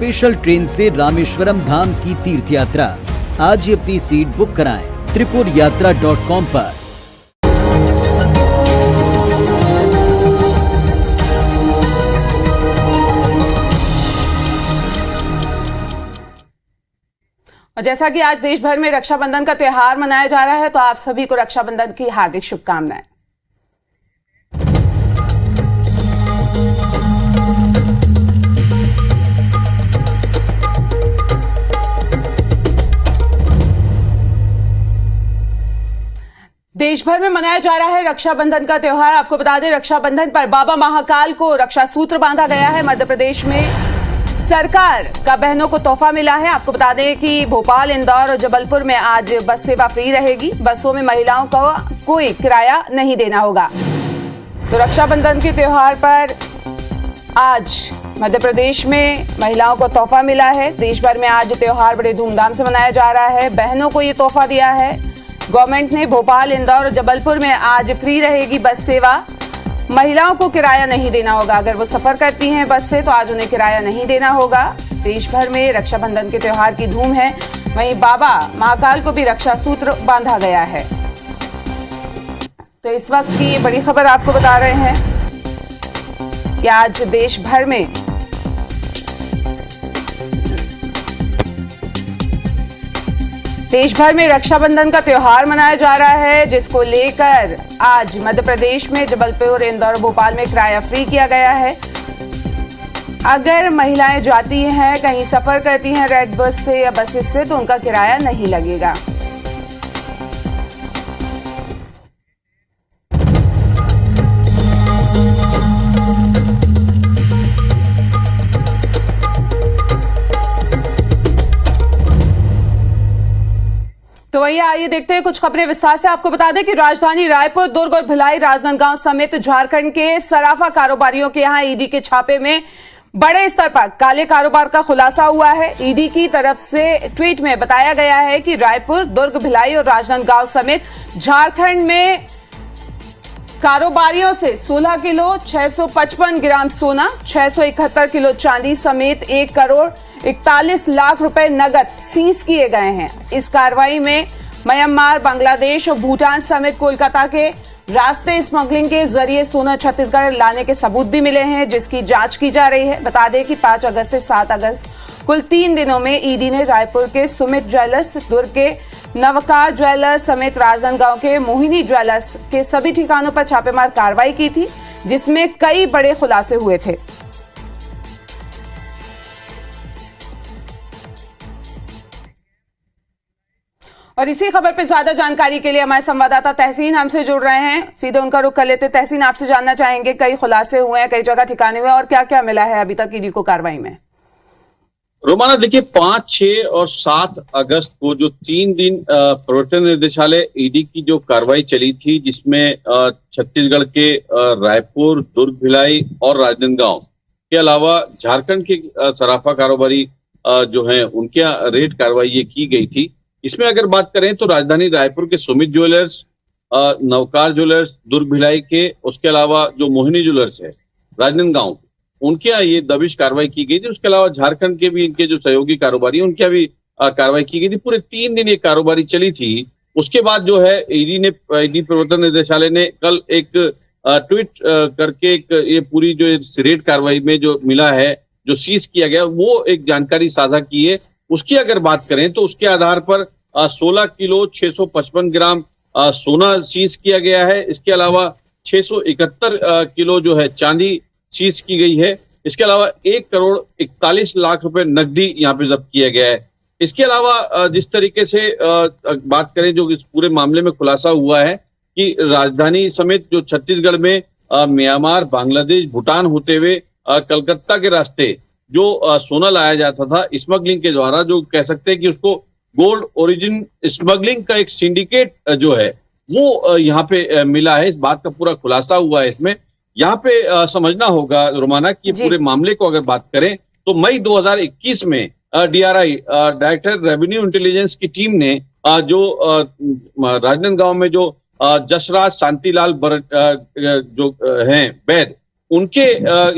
Special train से रामेश्वरम धाम की तीर्थ यात्रा। आज ही अपनी सीट बुक कराएं tripurayatra.com पर। और जैसा कि आज देश भर में रक्षाबंधन का त्योहार मनाया जा रहा है, तो आप सभी को रक्षाबंधन की हार्दिक शुभकामनाएं। देश भर में मनाया जा रहा है रक्षाबंधन का त्योहार। आपको बता दें, रक्षाबंधन पर बाबा महाकाल को रक्षा सूत्र बांधा गया है। मध्य प्रदेश में सरकार का बहनों को तोहफा मिला है। आपको बता दें कि भोपाल, इंदौर और जबलपुर में आज बस सेवा फ्री रहेगी। बसों में महिलाओं को कोई किराया नहीं देना होगा। तो रक्षाबंधन के त्योहार पर आज मध्य प्रदेश में महिलाओं को तोहफा मिला है। देश भर में आज त्योहार बड़े धूमधाम से मनाया जा रहा है। बहनों को ये तोहफा दिया है गवर्नमेंट ने। भोपाल, इंदौर और जबलपुर में आज फ्री रहेगी बस सेवा। महिलाओं को किराया नहीं देना होगा। अगर वो सफर करती हैं बस से तो आज उन्हें किराया नहीं देना होगा। देश भर में रक्षाबंधन के त्योहार की धूम है। वहीं बाबा महाकाल को भी रक्षा सूत्र बांधा गया है। तो इस वक्त की ये बड़ी खबर आपको बता रहे हैं कि आज देश भर में रक्षाबंधन का त्योहार मनाया जा रहा है, जिसको लेकर आज मध्य प्रदेश में जबलपुर, इंदौर, भोपाल में किराया फ्री किया गया है। अगर महिलाएं जाती हैं, कहीं सफर करती हैं रेड बस से या बसेस से, तो उनका किराया नहीं लगेगा। तो वही आइए देखते हैं कुछ खबरें विस्तार से। आपको बता दें कि राजधानी रायपुर, दुर्ग और भिलाई, राजनांदगांव समेत झारखंड के सराफा कारोबारियों के यहां ईडी के छापे में बड़े स्तर पर काले कारोबार का खुलासा हुआ है। ईडी की तरफ से ट्वीट में बताया गया है कि रायपुर, दुर्ग, भिलाई और राजनांदगांव समेत झारखंड में कारोबारियों से 16 किलो 655 ग्राम सोना, 671 किलो चांदी समेत 1 करोड़ 41 लाख रुपए नगद सीज किए गए हैं। इस कार्रवाई में म्यांमार, बांग्लादेश और भूटान समेत कोलकाता के रास्ते स्मगलिंग के जरिए सोना छत्तीसगढ़ लाने के सबूत भी मिले हैं, जिसकी जांच की जा रही है। बता दें कि 5 अगस्त से 7 अगस्त कुल 3 दिनों में ईडी ने रायपुर के सुमित ज्वेलर्स, दुर्ग के नवकार ज्वेलर्स समेत राजनांदगांव के मोहिनी ज्वेलर्स के सभी ठिकानों पर छापेमार कार्रवाई की थी, जिसमें कई बड़े खुलासे हुए थे। और इसी खबर पर ज्यादा जानकारी के लिए हमारे संवाददाता तहसीन हमसे जुड़ रहे हैं। सीधे उनका रुख कर लेते। तहसीन, आपसे जानना चाहेंगे, कई खुलासे हुए हैं, कई जगह ठिकाने हुए, और क्या क्या मिला है अभी तक ईडी को कार्रवाई में? रोमाना, देखिए 5, 6 और 7 अगस्त को जो 3 दिन प्रवर्तन निदेशालय ईडी की जो कार्रवाई चली थी, जिसमें छत्तीसगढ़ के रायपुर, दुर्ग, भिलाई और राजनांदगांव के अलावा झारखंड के सराफा कारोबारी जो हैं उनके रेड कार्रवाई ये की गई थी। इसमें अगर बात करें तो राजधानी रायपुर के सुमित ज्वेलर्स, नवकार ज्वेलर्स, दुर्ग, भिलाई के, उसके अलावा जो मोहिनी ज्वेलर्स है राजनांदगांव, उनके यहाँ ये दबिश कार्रवाई की गई थी। उसके अलावा झारखंड के भी इनके जो सहयोगी कारोबारी हैं उनके यहाँ भी कार्रवाई की गई थी। पूरे 3 दिन ये कारोबारी चली थी। उसके बाद जो है ईडी प्रवर्तन निदेशालय ने कल एक ट्वीट करके ये पूरी जो रेड कार्रवाई में जो मिला है, जो सीज किया गया, वो एक जानकारी साझा की है। उसकी अगर बात करें तो उसके आधार पर 16 किलो 655 ग्राम सोना सीज किया गया है। इसके अलावा 671 किलो जो है चांदी सीज की गई है। इसके अलावा 1 करोड़ 41 लाख रुपए नकदी यहाँ पे जब्त किया गया है। इसके अलावा जिस तरीके से बात करें, जो इस पूरे मामले में खुलासा हुआ है कि राजधानी समेत जो छत्तीसगढ़ में म्यांमार, बांग्लादेश, भूटान होते हुए कलकत्ता के रास्ते जो सोना लाया जाता था स्मगलिंग के द्वारा, जो कह सकते हैं कि उसको गोल्ड ओरिजिन स्मगलिंग का एक सिंडिकेट जो है वो यहाँ पे मिला है। इस बात का पूरा खुलासा हुआ है। इसमें यहाँ पे समझना होगा रोमाना कि पूरे मामले को अगर बात करें तो मई 2021 में डीआरआई, डायरेक्टर रेवेन्यू इंटेलिजेंस की टीम ने जो राजनांदगांव में जो जसराज शांतिलाल जो हैं वैद, उनके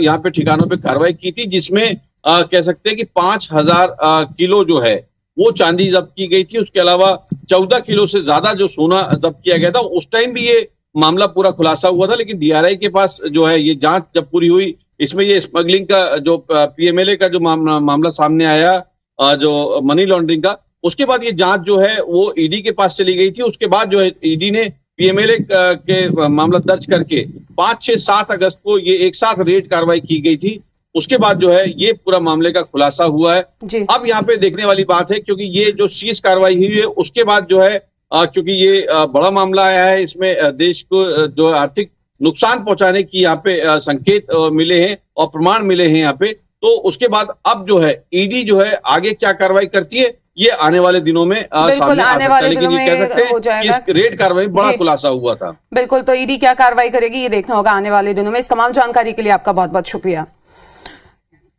यहाँ पे ठिकानों पे कार्रवाई की थी, जिसमें कह सकते हैं कि 5,000 किलो जो है वो चांदी जब्त की गई थी। उसके अलावा 14 किलो से ज्यादा जो सोना जब्त किया गया था। उस टाइम भी ये मामला पूरा खुलासा हुआ था, लेकिन डीआरआई के पास जो है ये जांच जब पूरी हुई, इसमें ये स्मगलिंग का जो पीएमएलए का जो मामला सामने आया, जो मनी लॉन्ड्रिंग का, उसके बाद ये जांच जो है वो ईडी के पास चली गई थी। उसके बाद जो है ईडी ने पीएमएलए के मामला दर्ज करके 5, 6, 7 अगस्त को ये एक साथ रेड कार्रवाई की गई थी। उसके बाद जो है ये पूरा मामले का खुलासा हुआ है। अब यहाँ पे देखने वाली बात है, क्योंकि ये जो सीज कार्रवाई हुई है उसके बाद जो है क्योंकि ये बड़ा मामला आया है, इसमें देश को जो आर्थिक नुकसान पहुंचाने की यहाँ पे संकेत मिले हैं और प्रमाण मिले हैं यहाँ पे। तो उसके बाद अब जो है ईडी जो है आगे क्या कार्रवाई करती है ये आने वाले दिनों में सामने आ सकता है, लेकिन ये कह सकते हैं कि इस रेड कार्रवाई बड़ा खुलासा हुआ था। बिल्कुल, तो ईडी क्या कार्रवाई करेगी ये देखना होगा आने वाले दिनों में। इस तमाम जानकारी के लिए आपका बहुत बहुत शुक्रिया।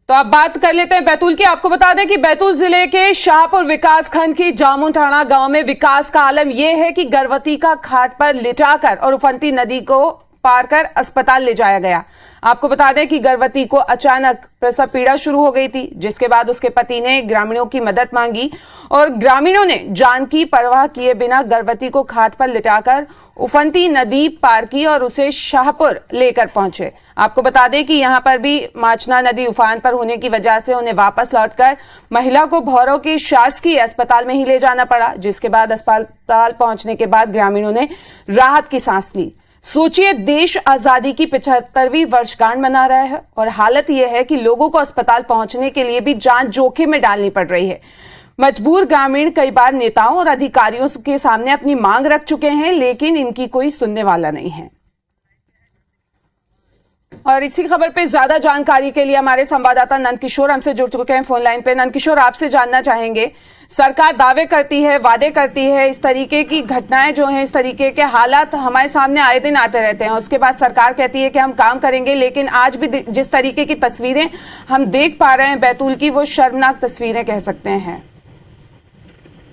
तो अब बात कर लेते हैं बैतूल की। आपको बता दें कि बैतूल जिले के शाहपुर विकास खंड की जामुन ठाणा गांव में विकास का आलम यह है कि गर्भवती का खाट पर लिटाकर और उफनती नदी को पार कर अस्पताल ले जाया गया। आपको बता दें कि गर्भवती को अचानक प्रसव पीड़ा शुरू हो गई थी, जिसके बाद उसके पति ने ग्रामीणों की मदद मांगी और ग्रामीणों ने जान की परवाह किए बिना गर्भवती को खाट पर लिटाकर उफनती नदी पार की और उसे शाहपुर लेकर पहुंचे। आपको बता दें कि यहां पर भी माचना नदी उफान पर होने की वजह से उन्हें वापस लौटकर महिला को भौरों के शासकीय अस्पताल में ही ले जाना पड़ा, जिसके बाद अस्पताल पहुंचने के बाद ग्रामीणों ने राहत की सांस ली। सोचिए, देश आजादी की 75वीं वर्षगांठ मना रहा है और हालत यह है कि लोगों को अस्पताल पहुंचने के लिए भी जान जोखिम में डालनी पड़ रही है। मजबूर ग्रामीण कई बार नेताओं और अधिकारियों के सामने अपनी मांग रख चुके हैं, लेकिन इनकी कोई सुनने वाला नहीं है। और इसी खबर पे ज्यादा जानकारी के लिए हमारे संवाददाता नंदकिशोर हमसे जुड़ चुके हैं फोन लाइन पे। नंदकिशोर, आपसे जानना चाहेंगे, सरकार दावे करती है, वादे करती है, इस तरीके की घटनाएं जो हैं, इस तरीके के हालात हमारे सामने आए दिन आते रहते हैं। उसके बाद सरकार कहती है कि हम काम करेंगे, लेकिन आज भी जिस तरीके की तस्वीरें हम देख पा रहे हैं बैतूल की, वो शर्मनाक तस्वीरें कह सकते हैं।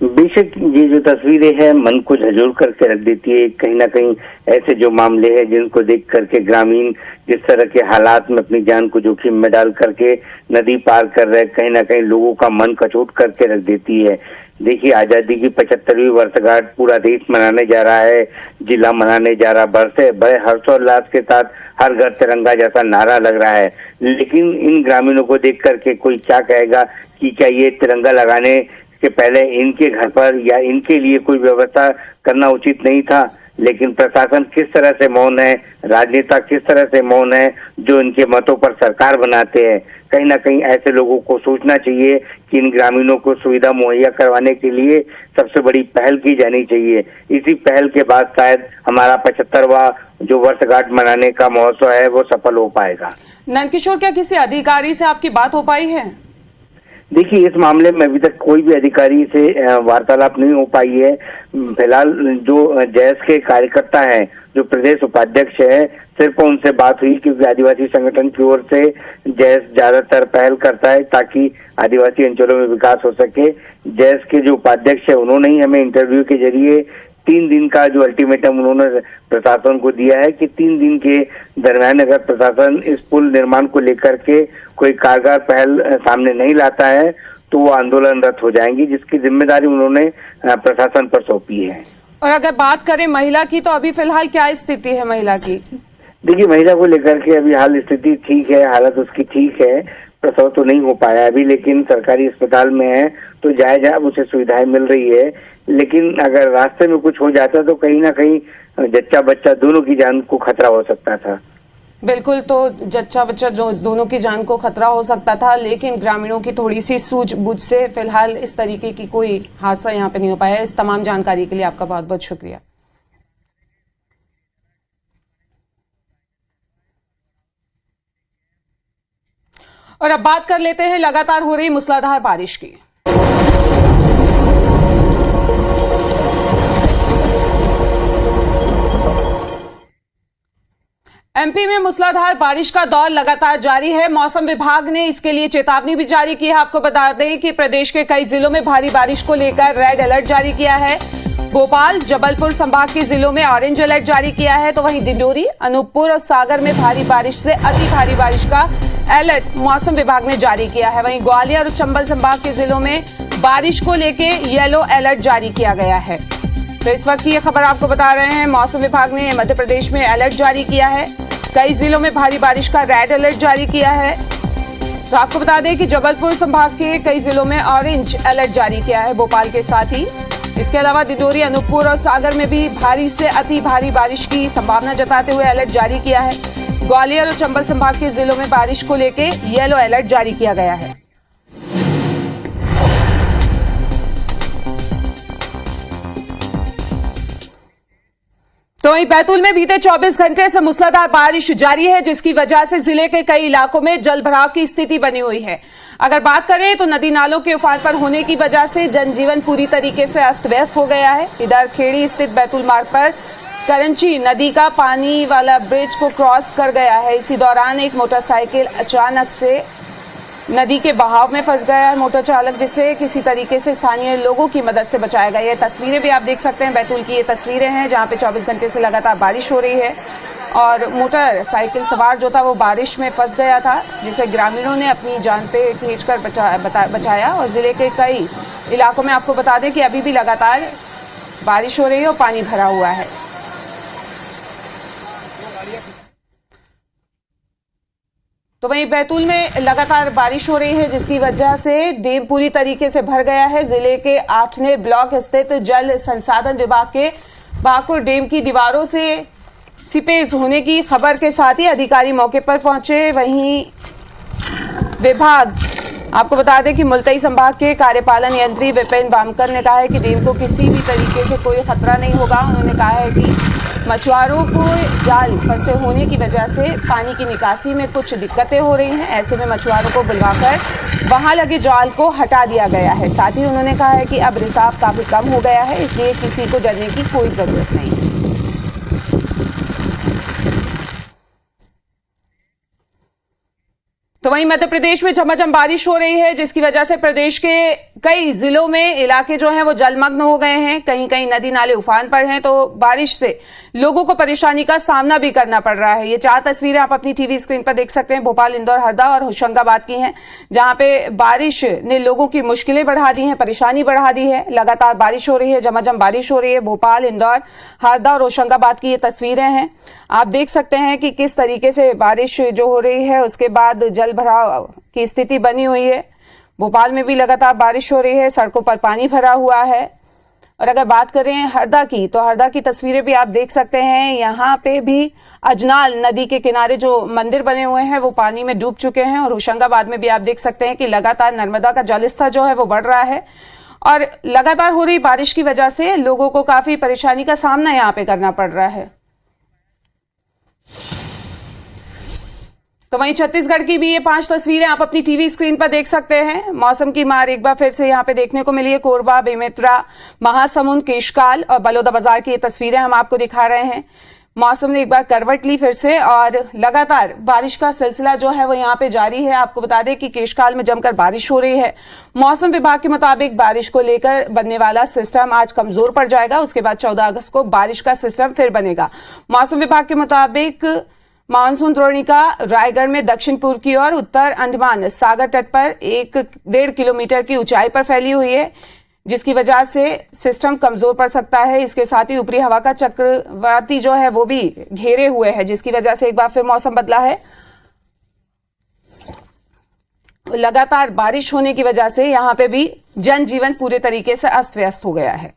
बेशक ये जो तस्वीरें हैं मन को झंझोर करके रख देती है। कहीं ना कहीं ऐसे जो मामले हैं जिनको देख करके ग्रामीण जिस तरह के हालात में अपनी जान को जोखिम में डाल करके नदी पार कर रहे, कहीं ना कहीं लोगों का मन कचोट करके रख देती है। देखिए, आजादी की 75वीं वर्षगांठ पूरा देश मनाने जा रहा है, जिला मनाने जा रहा, बड़े हर्षोल्लास के साथ हर घर तिरंगा जैसा नारा लग रहा है। लेकिन इन ग्रामीणों को देख करके कोई क्या कहेगा कि क्या ये तिरंगा लगाने के पहले इनके घर पर या इनके लिए कोई व्यवस्था करना उचित नहीं था। लेकिन प्रशासन किस तरह से मौन है, राजनेता किस तरह से मौन है जो इनके मतों पर सरकार बनाते हैं। कहीं ना कहीं ऐसे लोगों को सोचना चाहिए कि इन ग्रामीणों को सुविधा मुहैया करवाने के लिए सबसे बड़ी पहल की जानी चाहिए। इसी पहल के बाद शायद हमारा 75वां जो वर्षगांठ मनाने का महोत्सव है वो सफल हो पाएगा। नंदकिशोर, क्या किसी अधिकारी से आपकी बात हो पाई है? देखिए, इस मामले में अभी तक कोई भी अधिकारी से वार्तालाप नहीं हो पाई है। फिलहाल जो जैस के कार्यकर्ता हैं, जो प्रदेश उपाध्यक्ष है, सिर्फ उनसे बात हुई, क्योंकि आदिवासी संगठन की ओर से जैस ज्यादातर पहल करता है ताकि आदिवासी अंचलों में विकास हो सके। जैस के जो उपाध्यक्ष है उन्होंने ही हमें इंटरव्यू के जरिए 3 दिन का जो अल्टीमेटम उन्होंने प्रशासन को दिया है कि 3 दिन के दरम्यान अगर प्रशासन इस पुल निर्माण को लेकर के कोई कारगर पहल सामने नहीं लाता है तो वो आंदोलनरत हो जाएंगी, जिसकी जिम्मेदारी उन्होंने प्रशासन पर सौंपी है। और अगर बात करें महिला की, तो अभी फिलहाल क्या स्थिति है महिला की? देखिए, महिला को लेकर के अभी हाल स्थिति ठीक है, हालत उसकी ठीक है। प्रसव तो नहीं हो पाया अभी, लेकिन सरकारी अस्पताल में है तो जायज उसे सुविधाएं मिल रही है। लेकिन अगर रास्ते में कुछ हो जाता तो कहीं ना कहीं जच्चा बच्चा दोनों की जान को खतरा हो सकता था। बिल्कुल, तो जच्चा बच्चा जो दोनों की जान को खतरा हो सकता था, लेकिन ग्रामीणों की थोड़ी सी सूझबूझ से फिलहाल इस तरीके की कोई हादसा यहाँ पे नहीं हो पाया। इस तमाम जानकारी के लिए आपका बहुत बहुत शुक्रिया। और अब बात कर लेते हैं लगातार हो रही मूसलाधार बारिश की। एमपी में मूसलाधार बारिश का दौर लगातार जारी है। मौसम विभाग ने इसके लिए चेतावनी भी जारी की है। आपको बता दें कि प्रदेश के कई जिलों में भारी बारिश को लेकर रेड अलर्ट जारी किया है। भोपाल, जबलपुर संभाग के जिलों में ऑरेंज अलर्ट जारी किया है, तो वहीं डिंडोरी, अनूपपुर और सागर में भारी बारिश से अति भारी बारिश का अलर्ट मौसम विभाग ने जारी किया है। वहीं ग्वालियर और चंबल संभाग के जिलों में बारिश को लेके येलो अलर्ट जारी किया गया है। तो इस वक्त की ये खबर आपको बता रहे हैं, मौसम विभाग ने मध्य प्रदेश में अलर्ट जारी किया है। कई जिलों में भारी बारिश का रेड अलर्ट जारी किया है। तो आपको बता दें कि जबलपुर संभाग के कई जिलों में ऑरेंज अलर्ट जारी किया है, भोपाल के साथ ही। इसके अलावा डिंडोरी, अनूपपुर और सागर में भी भारी से अति भारी बारिश की संभावना जताते हुए अलर्ट जारी किया है। ग्वालियर और चंबल संभाग के जिलों में बारिश को लेकर येलो अलर्ट जारी किया गया है। तो वहीं बैतूल में बीते 24 घंटे से मूसलाधार बारिश जारी है, जिसकी वजह से जिले के कई इलाकों में जलभराव की स्थिति बनी हुई है। अगर बात करें तो नदी नालों के उफान पर होने की वजह से जनजीवन पूरी तरीके से अस्त व्यस्त हो गया है। इधर खेड़ी स्थित बैतूल मार्ग पर करंची नदी का पानी वाला ब्रिज को क्रॉस कर गया है। इसी दौरान एक मोटरसाइकिल अचानक से नदी के बहाव में फंस गया है मोटर चालक, जिसे किसी तरीके से स्थानीय लोगों की मदद से बचाया गया। ये तस्वीरें भी आप देख सकते हैं, बैतूल की ये तस्वीरें हैं जहां पे 24 घंटे से लगातार बारिश हो रही है और मोटरसाइकिल सवार जो था वो बारिश में फंस गया था, जिसे ग्रामीणों ने अपनी जान पे खींचकर बचाया। और जिले के कई इलाकों में आपको बता दें कि अभी भी लगातार बारिश हो रही है और पानी भरा हुआ है। तो वहीं बैतूल में लगातार बारिश हो रही है, जिसकी वजह से डैम पूरी तरीके से भर गया है। जिले के आठनेर ब्लॉक स्थित जल संसाधन विभाग के बाकुर डैम की दीवारों से सीपेज होने की खबर के साथ ही अधिकारी मौके पर पहुंचे। वहीं विभाग आपको बता दें कि मुल्ताई संभाग के कार्यपालन यंत्री विपिन बामकर ने कहा है कि डैम को किसी भी तरीके से कोई खतरा नहीं होगा। उन्होंने कहा है कि मछुआरों को जाल फंसे होने की वजह से पानी की निकासी में कुछ दिक्कतें हो रही हैं। ऐसे में मछुआरों को बुलवाकर वहां लगे जाल को हटा दिया गया है। साथ ही उन्होंने कहा है कि अब रिसाव काफी कम हो गया है, इसलिए किसी को डरने की कोई जरूरत नहीं है। तो वहीं मध्य प्रदेश में झमाझम बारिश हो रही है, जिसकी वजह से प्रदेश के कई जिलों में इलाके जो हैं वो जलमग्न हो गए हैं। कहीं कहीं नदी नाले उफान पर हैं, तो बारिश से लोगों को परेशानी का सामना भी करना पड़ रहा है। ये 4 तस्वीरें आप अपनी टीवी स्क्रीन पर देख सकते हैं। भोपाल, इंदौर, हरदा और होशंगाबाद की हैं, जहां पे बारिश ने लोगों की मुश्किलें बढ़ा दी हैं, परेशानी बढ़ा दी है। लगातार बारिश हो रही है, झमाझम बारिश हो रही है। भोपाल, इंदौर, हरदा और होशंगाबाद की ये तस्वीरें हैं। आप देख सकते हैं कि किस तरीके से बारिश जो हो रही है, उसके बाद जल भराव की स्थिति बनी हुई है। भोपाल में भी लगातार बारिश हो रही है, सड़कों पर पानी भरा हुआ है। और अगर बात करें हरदा की, तो हरदा की तस्वीरें भी आप देख सकते हैं। यहाँ पे भी अजनाल नदी के किनारे जो मंदिर बने हुए हैं वो पानी में डूब चुके हैं। और होशंगाबाद में भी आप देख सकते हैं कि लगातार नर्मदा का जलस्तर जो है वो बढ़ रहा है और लगातार हो रही बारिश की वजह से लोगों को काफी परेशानी का सामना यहाँ पे करना पड़ रहा है। तो वहीं छत्तीसगढ़ की भी ये 5 तस्वीरें आप अपनी टीवी स्क्रीन पर देख सकते हैं। मौसम की मार एक बार फिर से यहाँ पे देखने को मिली है। कोरबा, बेमेतरा, महासमुंद, केशकाल और बलौदाबाजार की ये तस्वीरें हम आपको दिखा रहे हैं। मौसम ने एक बार करवट ली फिर से और लगातार बारिश का सिलसिला जो है वो यहाँ पे जारी है। आपको बता दें कि केशकाल में जमकर बारिश हो रही है। मौसम विभाग के मुताबिक बारिश को लेकर बनने वाला सिस्टम आज कमजोर पड़ जाएगा। उसके बाद 14 अगस्त को बारिश का सिस्टम फिर बनेगा। मौसम विभाग के मुताबिक मानसून द्रोणिका रायगढ़ में दक्षिण पूर्व की ओर उत्तर अंडमान सागर तट पर 1-1.5 किलोमीटर की ऊंचाई पर फैली हुई है, जिसकी वजह से सिस्टम कमजोर पड़ सकता है। इसके साथ ही ऊपरी हवा का चक्रवाती जो है वो भी घेरे हुए है, जिसकी वजह से एक बार फिर मौसम बदला है। लगातार बारिश होने की वजह से यहाँ पे भी जनजीवन पूरे तरीके से अस्त व्यस्त हो गया है।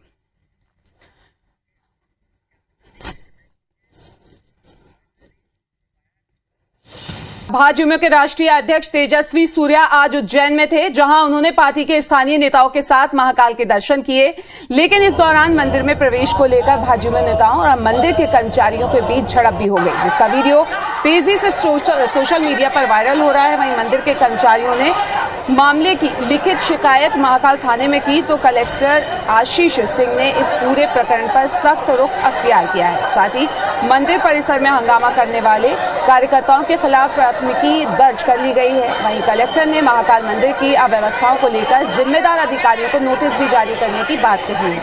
भाजयुमो के राष्ट्रीय अध्यक्ष तेजस्वी सूर्या आज उज्जैन में थे, जहां उन्होंने पार्टी के स्थानीय नेताओं के साथ महाकाल के दर्शन किए। लेकिन इस दौरान मंदिर में प्रवेश को लेकर भाजयुमो नेताओं और मंदिर के कर्मचारियों के बीच झड़प भी हो गई, जिसका वीडियो तेजी से सोशल मीडिया पर वायरल हो रहा है। वहीं मंदिर के कर्मचारियों ने मामले की लिखित शिकायत महाकाल थाने में की, तो कलेक्टर आशीष सिंह ने इस पूरे प्रकरण पर सख्त रुख अख्तियार किया है। साथ ही मंदिर परिसर में हंगामा करने वाले कार्यकर्ताओं के खिलाफ प्राथमिकी दर्ज कर ली गई है। वहीं कलेक्टर ने महाकाल मंदिर की अव्यवस्थाओं को लेकर जिम्मेदार अधिकारियों को नोटिस भी जारी करने की बात कही है।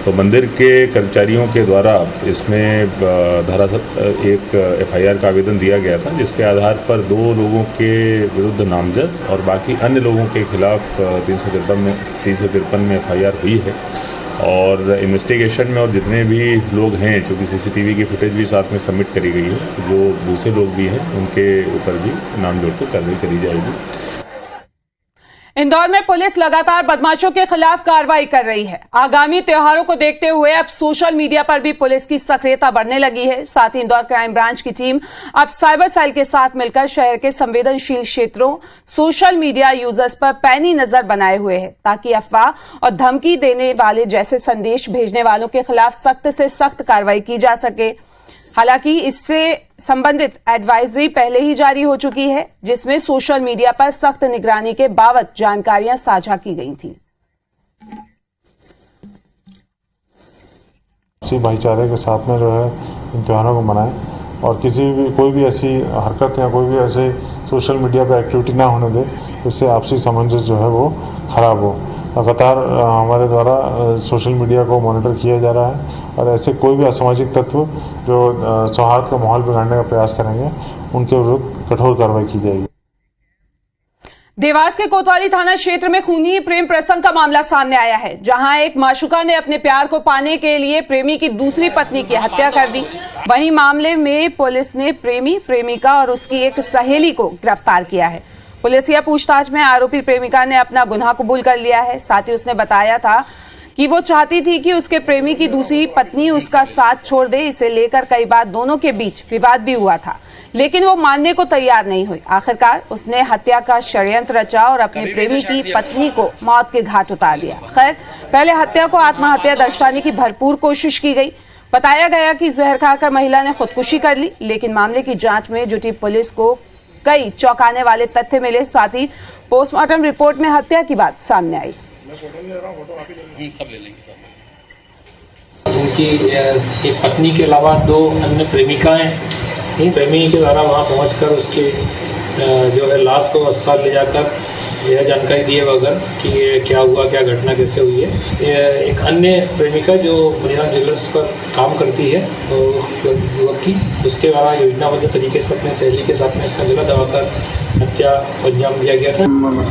तो मंदिर के कर्मचारियों के द्वारा इसमें धारा एक FIR का आवेदन दिया गया था, जिसके आधार पर 2 लोगों के विरुद्ध नामजद और बाकी अन्य लोगों के खिलाफ 353 में FIR हुई है। और इन्वेस्टिगेशन में और जितने भी लोग हैं, चूँकि CCTV की फुटेज भी साथ में सबमिट करी गई है, जो दूसरे लोग भी हैं उनके ऊपर भी नाम जोड़ कर कार्रवाई करी जाएगी। इंदौर में पुलिस लगातार बदमाशों के खिलाफ कार्रवाई कर रही है। आगामी त्योहारों को देखते हुए अब सोशल मीडिया पर भी पुलिस की सक्रियता बढ़ने लगी है। साथ ही इंदौर क्राइम ब्रांच की टीम अब साइबर सेल के साथ मिलकर शहर के संवेदनशील क्षेत्रों, सोशल मीडिया यूजर्स पर पैनी नजर बनाए हुए है, ताकि अफवाह और धमकी देने वाले जैसे संदेश भेजने वालों के खिलाफ सख्त से सख्त कार्रवाई की जा सके। हालांकि इससे संबंधित एडवाइजरी पहले ही जारी हो चुकी है, जिसमें सोशल मीडिया पर सख्त निगरानी के बावत जानकारियां साझा की गई थी। इसी भाईचारे के साथ में जो है इन त्योहारों को मनाएं और कोई भी ऐसी हरकत या कोई भी ऐसे सोशल मीडिया पर एक्टिविटी ना होने दे जिससे आपसी सामंजस्य जो है वो खराब हो। लगातार हमारे द्वारा सोशल मीडिया को मॉनिटर किया जा रहा है और ऐसे कोई भी असामाजिक तत्व जो सौहार्द का माहौल बिगाड़ने का प्रयास करेंगे उनके विरुद्ध कठोर कार्रवाई की जाएगी। देवास के कोतवाली थाना क्षेत्र में खूनी प्रेम प्रसंग का मामला सामने आया है, जहां एक माशुका ने अपने प्यार को पाने के लिए प्रेमी की दूसरी पत्नी की हत्या कर दी। वहीं मामले में पुलिस ने प्रेमी, प्रेमिका और उसकी एक सहेली को गिरफ्तार किया है। पुलिस की पूछताछ में आरोपी प्रेमिका ने अपना गुनाह कबूल कर लिया है। साथ ही उसने बताया था कि वो चाहती थी कि उसके प्रेमी की दूसरी पत्नी उसका साथ छोड़ दे। इसे लेकर कई बार दोनों के बीच विवाद भी हुआ था, लेकिन वो मानने को तैयार नहीं हुई। आखिरकार उसने हत्या का षड्यंत्र रचा और अपने प्रेमी की पत्नी को मौत के घाट उतार दिया। खैर, पहले हत्या को आत्महत्या दर्शाने की भरपूर कोशिश की गई। बताया गया कि जहर खाकर महिला ने खुदकुशी कर ली, लेकिन मामले की जांच में जुटी पुलिस को कई चौंकाने वाले तथ्य मिले। साथ ही पोस्टमार्टम रिपोर्ट में हत्या की बात सामने आई। उनकी एक पत्नी के अलावा 2 अन्य प्रेमिकाएं थीं। प्रेमी के द्वारा वहां पहुंचकर उसके जो है लाश को अस्पताल ले जाकर यह जानकारी दिए बगैर कि ये क्या हुआ, क्या घटना कैसे हुई है। एक अन्य प्रेमिका जो मणिराम ज्वेलर्स पर काम करती है युवक की, उसके द्वारा योजनाबद्ध तरीके से अपने सहेली के साथ में इसका गला दबाकर हत्या को अंजाम दिया गया था।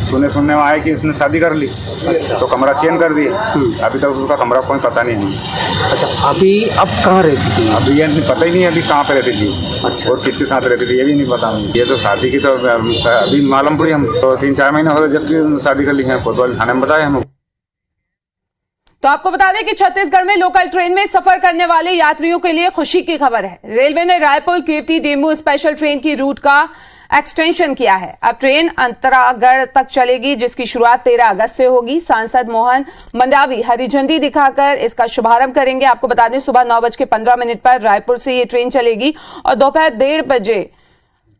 सुनने में आया कि उसने शादी कर ली। अच्छा। तो कमरा चेंज कर दिया। अभी तक उसका कमरा कोई पता नहीं है। अच्छा, अभी अब कहाँ रहती थी? अभी ये पता ही नहीं अभी कहाँ पे रहती थी। अच्छा। और किसके साथ रहती थी ये भी नहीं पता। ये तो शादी की तो अभी मालूम पड़ी। हम तो 3-4 महीने हो गए जबकि शादी कर ली है। कोतवाली थाने में बताया हम। तो आपको बता दें कि छत्तीसगढ़ में लोकल ट्रेन में सफर करने वाले यात्रियों के लिए खुशी की खबर है। रेलवे ने रायपुर कीर्ति डेमू स्पेशल ट्रेन की रूट का एक्सटेंशन किया है। अब ट्रेन अंतरागढ़ तक चलेगी, जिसकी शुरुआत 13 अगस्त से होगी। सांसद मोहन मंडावी हरी झंडी दिखाकर इसका शुभारंभ करेंगे। आपको बता दें सुबह 9:15 पर रायपुर से ये ट्रेन चलेगी और दोपहर 1:30 बजे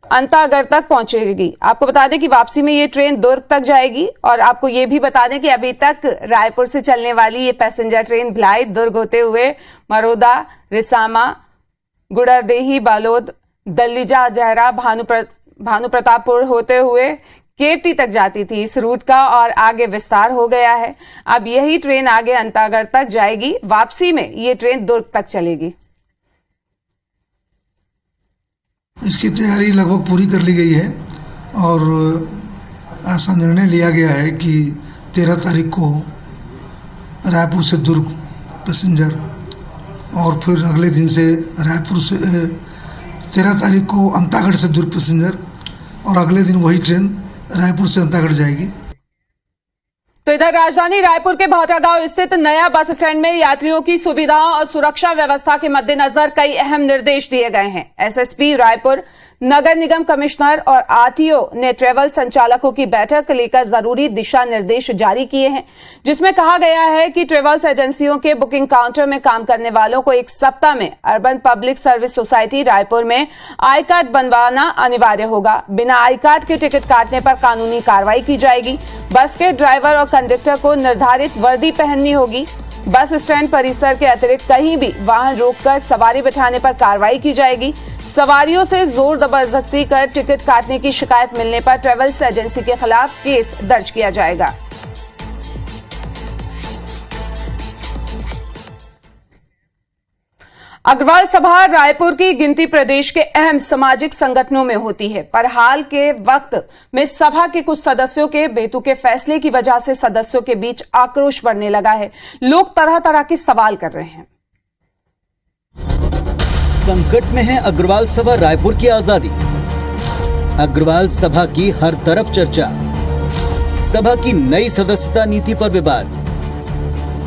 अंतागढ़ तक पहुंचेगी। आपको बता दें कि वापसी में ये ट्रेन दुर्ग तक जाएगी। और आपको ये भी बता दें कि अभी तक रायपुर से चलने वाली ये पैसेंजर ट्रेन भिलाई, दुर्ग होते हुए मरोदा, रिसामा, गुड़रदेही, बालोद, दल्लीजा, जहरा, भानु प्रतापपुर होते हुए केवटी तक जाती थी। इस रूट का और आगे विस्तार हो गया है। अब यही ट्रेन आगे अंतागढ़ तक जाएगी। वापसी में ये ट्रेन दुर्ग तक चलेगी। इसकी तैयारी लगभग पूरी कर ली गई है और ऐसा निर्णय लिया गया है कि 13 तारीख को रायपुर से दुर्ग पैसेंजर और फिर अगले दिन से रायपुर से 13 तारीख को अंतागढ़ से दुर्ग पैसेंजर और अगले दिन वही ट्रेन रायपुर से अंतागढ़ जाएगी। तो इधर राजधानी रायपुर के भाटागांव स्थित नया बस स्टैंड में यात्रियों की सुविधा और सुरक्षा व्यवस्था के मद्देनजर कई अहम निर्देश दिए गए हैं। एसएसपी रायपुर, नगर निगम कमिश्नर और आरटीओ ने ट्रेवल संचालकों की बैठक लेकर जरूरी दिशा निर्देश जारी किए हैं, जिसमें कहा गया है कि ट्रेवल्स एजेंसियों के बुकिंग काउंटर में काम करने वालों को 1 सप्ताह में urban public service society Raipur में आई कार्ड बनवाना अनिवार्य होगा। बिना आई कार्ड के टिकट काटने पर कानूनी कार्रवाई की जाएगी। बस के ड्राइवर और कंडक्टर को निर्धारित वर्दी पहननी होगी। बस स्टैंड परिसर के अतिरिक्त कहीं भी वाहन रोककर सवारी बिठाने पर कार्रवाई की जाएगी। सवारियों से जोर जबरदस्ती कर टिकट काटने की शिकायत मिलने पर ट्रेवल्स एजेंसी के खिलाफ केस दर्ज किया जाएगा। अग्रवाल सभा रायपुर की गिनती प्रदेश के अहम सामाजिक संगठनों में होती है, पर हाल के वक्त में सभा के कुछ सदस्यों के बेतुके फैसले की वजह से सदस्यों के बीच आक्रोश बढ़ने लगा है। लोग तरह तरह के सवाल कर रहे हैं। संकट में है अग्रवाल सभा रायपुर की आजादी। अग्रवाल सभा की हर तरफ चर्चा। सभा की नई सदस्यता नीति पर विवाद।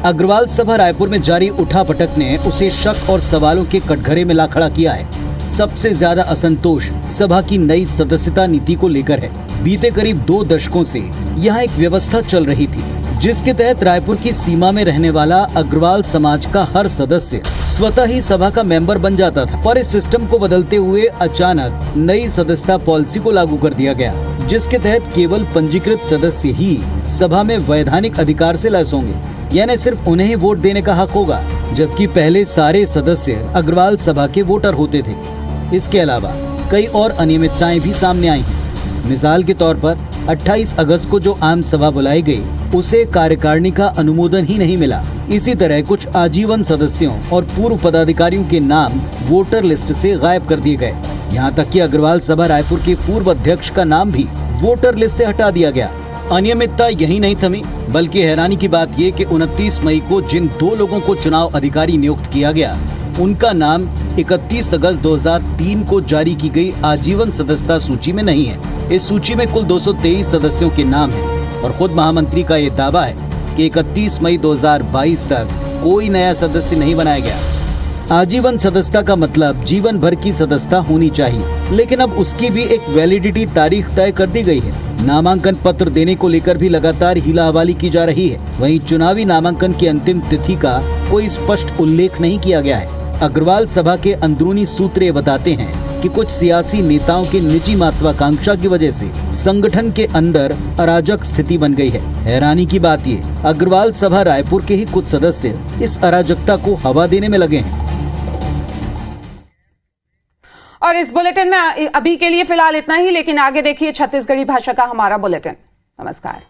अग्रवाल सभा रायपुर में जारी उठापटक ने उसे शक और सवालों के कटघरे में ला खड़ा किया है। सबसे ज्यादा असंतोष सभा की नई सदस्यता नीति को लेकर है। बीते करीब 2 दशकों से यहाँ एक व्यवस्था चल रही थी, जिसके तहत रायपुर की सीमा में रहने वाला अग्रवाल समाज का हर सदस्य स्वतः ही सभा का मेंबर बन जाता था। पर इस सिस्टम को बदलते हुए अचानक नई सदस्यता पॉलिसी को लागू कर दिया गया, जिसके तहत केवल पंजीकृत सदस्य ही सभा में वैधानिक अधिकार से लैस होंगे, यानी सिर्फ उन्हें ही वोट देने का हक होगा, जबकि पहले सारे सदस्य अग्रवाल सभा के वोटर होते थे। इसके अलावा कई और अनियमितताएं भी सामने आई हैं। मिसाल के तौर पर 28 अगस्त को जो आम सभा बुलाई गई, उसे कार्यकारिणी का अनुमोदन ही नहीं मिला। इसी तरह कुछ आजीवन सदस्यों और पूर्व पदाधिकारियों के नाम वोटर लिस्ट से गायब कर दिए गए। यहाँ तक कि अग्रवाल सभा रायपुर के पूर्व अध्यक्ष का नाम भी वोटर लिस्ट से हटा दिया गया। अनियमितता यही नहीं थमी, बल्कि हैरानी की बात ये कि 29 मई को जिन 2 लोगों को चुनाव अधिकारी नियुक्त किया गया, उनका नाम 31 अगस्त 2003 को जारी की गई आजीवन सदस्यता सूची में नहीं है। इस सूची में कुल 223 सदस्यों के नाम हैं और खुद महामंत्री का ये दावा है कि 31 मई 2022 तक कोई नया सदस्य नहीं बनाया गया। आजीवन सदस्यता का मतलब जीवन भर की सदस्यता होनी चाहिए, लेकिन अब उसकी भी एक वैलिडिटी तारीख तय कर दी गई है। नामांकन पत्र देने को लेकर भी लगातार हीला हवाली की जा रही है। वहीं चुनावी नामांकन की अंतिम तिथि का कोई स्पष्ट उल्लेख नहीं किया गया है। अग्रवाल सभा के अंदरूनी सूत्र ये बताते हैं कि कुछ सियासी नेताओं के निजी महत्वाकांक्षा की वजह से संगठन के अंदर अराजक स्थिति बन गई है। हैरानी की बात ये, अग्रवाल सभा रायपुर के ही कुछ सदस्य इस अराजकता को हवा देने में लगे हैं। और इस बुलेटिन में अभी के लिए फिलहाल इतना ही, लेकिन आगे देखिए छत्तीसगढ़ी भाषा का हमारा बुलेटिन। नमस्कार।